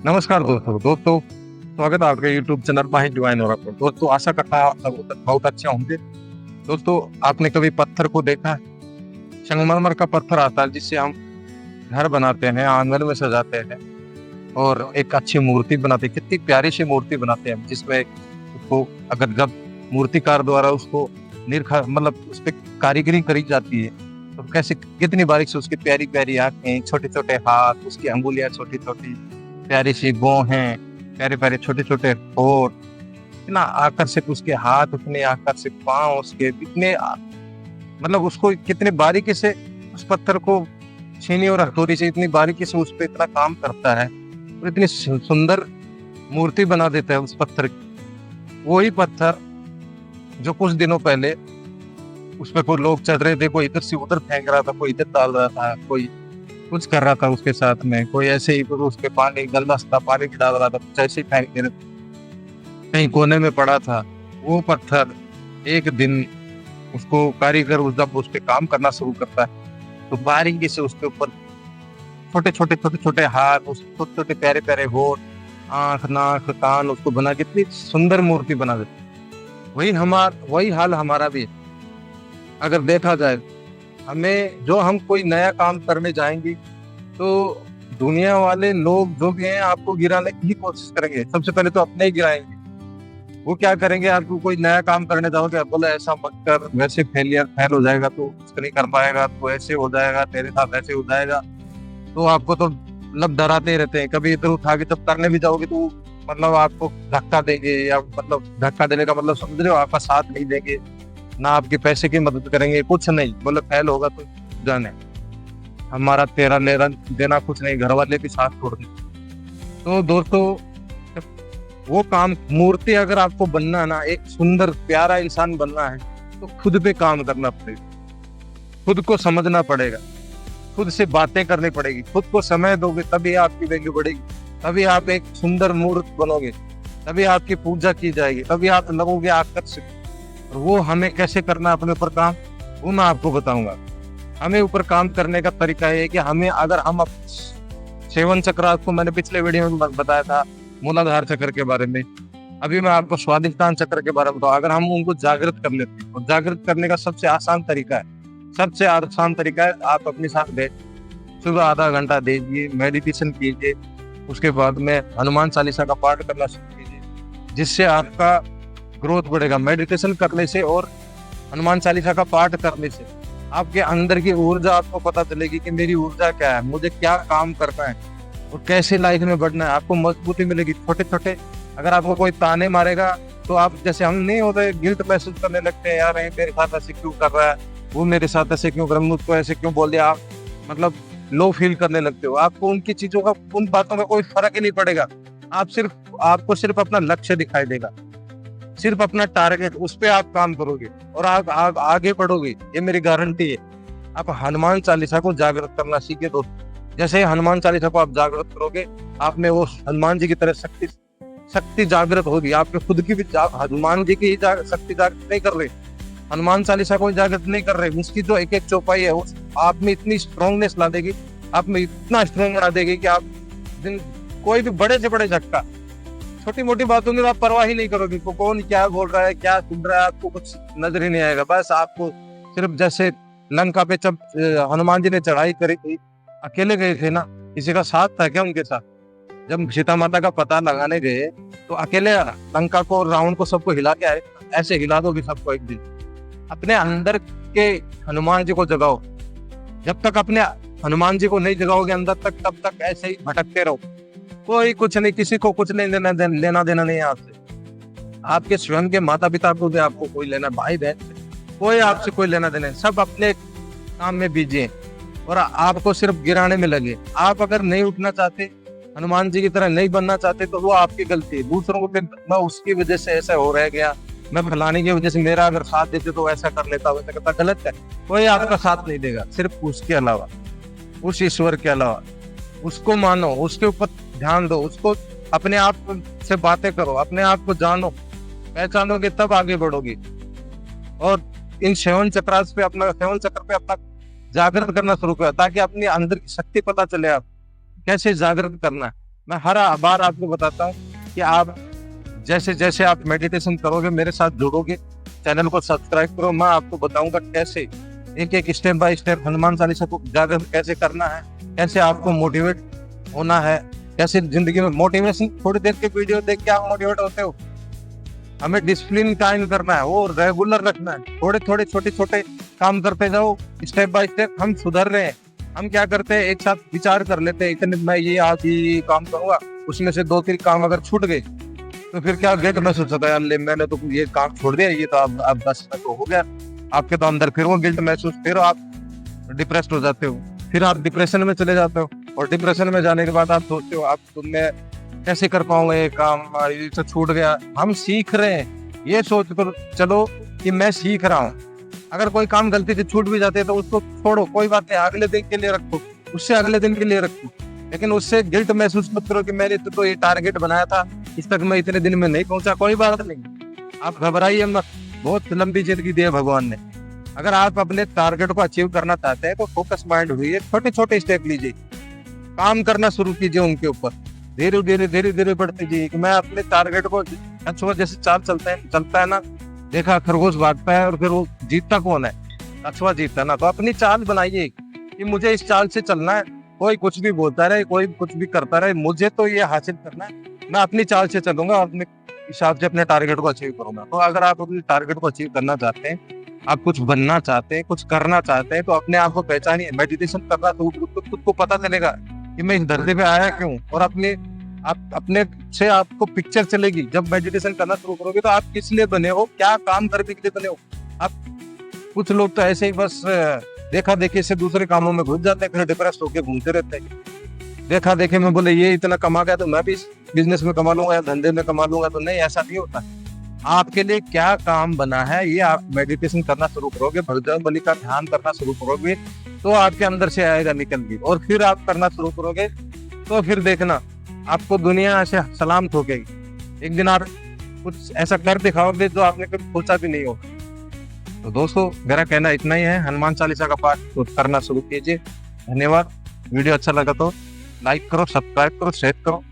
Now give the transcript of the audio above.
नमस्कार दोस्तों स्वागत है आपके YouTube चैनल माहिर डिवाइन और पर। दोस्तों आशा करता है आप सब बहुत अच्छे होंगे। दोस्तों आपने कभी पत्थर को देखा है? संगमरमर का पत्थर आता है जिससे हम घर बनाते हैं, आंगन में सजाते हैं और एक अच्छी मूर्ति बनाते हैं। कितनी प्यारी सी मूर्ति बनाते हैं जिसमें उसको अगर जब मूर्तिकार द्वारा उसको मतलब उस पर कारीगरी करी जाती है तो कैसे कितनी बारीक से उसकी प्यारी प्यारी आंखें, छोटे छोटे हाथ, उसकी अंगुलियां छोटी छोटी, प्यारी सी भौहें, प्यारे प्यारे छोटे छोटे होठ, इतना आकर्षक उसके हाथ, उतने आकर्षक पांव उसके, मतलब उसको कितने बारीकी से उस पत्थर को छीनी और हथौड़ी से इतनी बारीकी से उस पर इतना काम करता है और इतनी सुंदर मूर्ति बना देता है उस पत्थर की। वही पत्थर जो कुछ दिनों पहले उस पर कोई लोग चल रहे थे, कोई इधर से उधर फेंक रहा था, कोई इधर डाल रहा था, कोई कुछ कर रहा था उसके साथ में, कोई ऐसे ही उस पे पानी गलदस था, पानी डाल रहा था, कुछ ऐसे ही फेंक दे रहे थे, कहीं कोने में पड़ा था। वो पत्थर एक दिन उसको कारीगर जब उस पे काम करना शुरू करता है तो बारीकी से उसके ऊपर छोटे छोटे हाथ, उस छोटे छोटे प्यारे प्यारे होठ, आंख, नाक, कान उसको बना के इतनी सुंदर मूर्ति बना देते। वही हाल हमारा भी है। अगर देखा जाए हम कोई नया काम करने जाएंगे तो दुनिया वाले लोग जो भी हैं आपको गिराने की ही कोशिश करेंगे। सबसे पहले तो अपने ही गिराएंगे। वो क्या करेंगे, आपको कोई नया काम करने जाओगे, आप बोले ऐसा मत कर, वैसे फेल हो जाएगा तो कुछ नहीं कर पाएगा, तो ऐसे हो जाएगा, तेरे साथ ऐसे हो जाएगा। तो आपको तो मतलब डराते ही रहते हैं। कभी इधर उठा के जब करने भी जाओगे तो मतलब आपको धक्का देंगे, या मतलब धक्का देने का मतलब समझ रहे हो, आपका साथ नहीं देंगे, ना आपके पैसे की मदद करेंगे, कुछ नहीं। बोले फेल होगा तो जाने, हमारा तेरा लेना देना कुछ नहीं, घर वाले भी साथ छोड़ दे। तो दोस्तों वो काम, मूर्ति अगर आपको बनना है ना, एक सुंदर प्यारा इंसान बनना है तो खुद पे काम करना पड़ेगा, खुद को समझना पड़ेगा, खुद से बातें करनी पड़ेगी, खुद को समय दोगे तभी आपकी वैल्यू बढ़ेगी, तभी आप एक सुंदर मूर्त बनोगे, तभी आपकी पूजा की जाएगी, तभी आप लगोगे आकर्षित। और वो हमें कैसे करना है अपने ऊपर काम, वो मैं आपको बताऊंगा। हमें ऊपर काम करने का तरीका है कि अगर हम 7 चक्र, आपको मैंने पिछले वीडियो में बताया था मूलाधार चक्र के बारे में, अभी मैं आपको स्वादिष्टान चक्र के बारे में बताऊँ। अगर हम उनको जागृत कर लेते हैं, और जागृत करने का सबसे आसान तरीका है आप अपने साथ बैठ सुबह आधा घंटा दीजिए, मेडिटेशन कीजिए, उसके बाद में हनुमान चालीसा का पाठ करना शुरू कीजिए, जिससे आपका ग्रोथ बढ़ेगा। मेडिटेशन करने से और हनुमान चालीसा का पाठ करने से आपके अंदर की ऊर्जा आपको पता चलेगी कि मेरी ऊर्जा क्या है, मुझे क्या काम करना है और कैसे लाइफ में बढ़ना है। आपको मजबूती मिलेगी। छोटे छोटे अगर आपको कोई ताने मारेगा तो आप, जैसे हम नहीं होते, गिल्ट महसूस करने लगते हैं, यार मेरे साथ ऐसे क्यों कर रहा है, वो मेरे साथ ऐसे क्यों कर रहा है, मुझको ऐसे क्यों बोल दिया, आप मतलब लो फील करने लगते हो। आपको उनकी चीजों का, उन बातों का कोई फर्क ही नहीं पड़ेगा। आपको सिर्फ अपना लक्ष्य दिखाई देगा, सिर्फ अपना टारगेट, उस पे आप काम करोगे और आप आगे बढ़ोगे, ये मेरी गारंटी है। आप हनुमान चालीसा को जागृत करना सीखे दोस्तों। जैसे हनुमान चालीसा को आप जागृत करोगे, आप में वो हनुमान जी की तरह शक्ति जागृत होगी। आपके खुद की भी हनुमान जी की शक्ति जागृत नहीं कर रहे, हनुमान चालीसा को जागृत नहीं कर रहे, उसकी जो एक एक चौपाई है उस आप में इतनी स्ट्रॉन्गनेस ला देगी, आप में इतना स्ट्रॉन्ग बना देगी कि आप कोई भी बड़े से बड़े झटका, छोटी मोटी बातों की आप परवाह ही नहीं करोगे। कौन क्या बोल रहा है, क्या सुन रहा है, आपको कुछ नजर ही नहीं आएगा। बस आपको सिर्फ, जैसे लंका पे जब हनुमान जी ने चढ़ाई करी थी, अकेले गए थे ना, किसी का साथ था क्या उनके साथ? जब सीता माता का पता लगाने गए तो अकेले लंका को, रावण को, सबको हिला के आए। ऐसे हिला दोगे सबको एक दिन। अपने अंदर के हनुमान जी को जगाओ। जब तक अपने हनुमान जी को नहीं जगाओगे अंदर तक, तब तक ऐसे ही भटकते रहो। कोई कुछ नहीं, किसी को कुछ नहीं लेना देना नहीं है आपसे। आपके स्वयं के माता पिता को भी आपको कोई लेना, भाई बहन से कोई आपसे कोई लेना देना है। सब अपने काम में बिजी हैं और आपको सिर्फ गिराने में लगे। आप अगर नहीं उठना चाहते, हनुमान जी की तरह नहीं बनना चाहते, तो वो आपकी गलती है। दूसरों को मैं उसकी वजह से ऐसा हो रह गया, मैं फलाने की वजह से, मेरा अगर साथ देते तो ऐसा कर लेता, वैसा करता, गलत है। कोई आपका साथ नहीं देगा, सिर्फ उसके अलावा, उस ईश्वर के अलावा। उसको मानो, उसके ऊपर ध्यान दो, उसको अपने आप से बातें करो, अपने आप को जानो, पहचानोगे तब आगे बढ़ोगे। और इन 7 चक्र पे अपना जागृत करना शुरू करो, ताकि अपने अंदर की शक्ति पता चले, आप कैसे जागृत करना है। मैं हर बार आपको बताता हूँ कि आप जैसे जैसे आप मेडिटेशन करोगे, मेरे साथ जुड़ोगे, चैनल को सब्सक्राइब करो, मैं आपको बताऊंगा कैसे एक एक step by step Hanuman Chalisa को जाकर कैसे करना है, कैसे आपको मोटिवेट होना है, कैसे जिंदगी में मोटिवेशन थोड़ी देर के वीडियो देख के आप मोटिवेट होते हो। हमें डिसिप्लिन कायम करना है, वो रेगुलर रखना है, थोड़े थोड़े छोटे छोटे काम करते जाओ, स्टेप बाय स्टेप हम सुधर रहे हैं। हम क्या करते हैं, एक साथ विचार कर लेते हैं, इतने मैं ये आज ये काम करूंगा, उसमें से 2-3 काम अगर छूट गए तो फिर क्या गिल्ट महसूस होता है, यार मैंने तो ये काम छोड़ दिया, ये तो अब बस तो हो गया। आपके तो अंदर फिर वो गिल्ट महसूस, फिर आप डिप्रेस्ड हो जाते हो, फिर आप डिप्रेशन में चले जाते हो, और डिप्रेशन में जाने के बाद आप सोचते हो आप मैं कैसे कर पाऊंगा ये काम, ये तो छूट गया। हम सीख रहे हैं, ये सोच कर चलो कि मैं सीख रहा हूँ। अगर कोई काम गलती से छूट भी जाते हैं तो उसको छोड़ो, कोई बात नहीं, अगले दिन के लिए रखो, उससे अगले दिन के लिए रखो, लेकिन उससे गिल्ट महसूस मत करो कि मैंने तो ये टारगेट बनाया था, इस तक मैं इतने दिन में नहीं पहुंचा। कोई बात नहीं, आप घबराइए मत, बहुत लंबी जिंदगी दी है भगवान ने। अगर आप अपने टारगेट को अचीव करना चाहते हैं तो फोकस माइंड हुई, छोटे छोटे स्टेप लीजिए, काम करना शुरू कीजिए उनके ऊपर, धीरे धीरे बढ़ते जाइए कि मैं अपने टारगेट को, जैसे चाल चलता है ना, देखा खरगोश भागता है और फिर वो जीतता कौन है, कछुआ जीतता है ना। तो अपनी चाल बनाइए कि मुझे इस चाल से चलना है, कोई कुछ भी बोलता रहे, कोई कुछ भी करता रहे, मुझे तो ये हासिल करना है, मैं अपनी चाल से चलूंगा, अपने हिसाब से अपने टारगेट को अचीव करूंगा। तो अगर आप अपने टारगेट को अचीव करना चाहते हैं, आप कुछ बनना चाहते हैं, कुछ करना चाहते हैं, तो अपने आप को पहचानिए। मेडिटेशन करना तो खुद को पता चलेगा कि मैं इस धरती पे आया क्यों, और अपने से आपको पिक्चर चलेगी। जब मेडिटेशन करना शुरू करोगे तो आप किस लिए बने हो, क्या काम करने के लिए बने हो। आप कुछ लोग तो ऐसे ही बस देखा देखी से दूसरे कामों में घुस जाते हैं, फिर डिप्रेस होकर घूमते रहते हैं। देखा देखे में बोले ये इतना कमा गया तो मैं भी बिजनेस में कमा लूंगा या धंधे में कमा लूंगा, तो नहीं, ऐसा नहीं होता। आपके लिए क्या काम बना है, ये आप मेडिटेशन करना शुरू करोगे, भगवान बलि का ध्यान करना शुरू करोगे, तो आपके अंदर से आएगा निकल के, और फिर आप करना शुरू करोगे तो फिर देखना आपको दुनिया ऐसे सलाम ठोकेगी। एक दिन आप कुछ ऐसा कर दिखाओगे जो आपने कभी सोचा भी नहीं होगा। तो दोस्तों, मेरा कहना इतना ही है, हनुमान चालीसा का पाठ करना शुरू कीजिए। धन्यवाद। वीडियो अच्छा लगा तो लाइक करो, सब्सक्राइब करो, शेयर करो।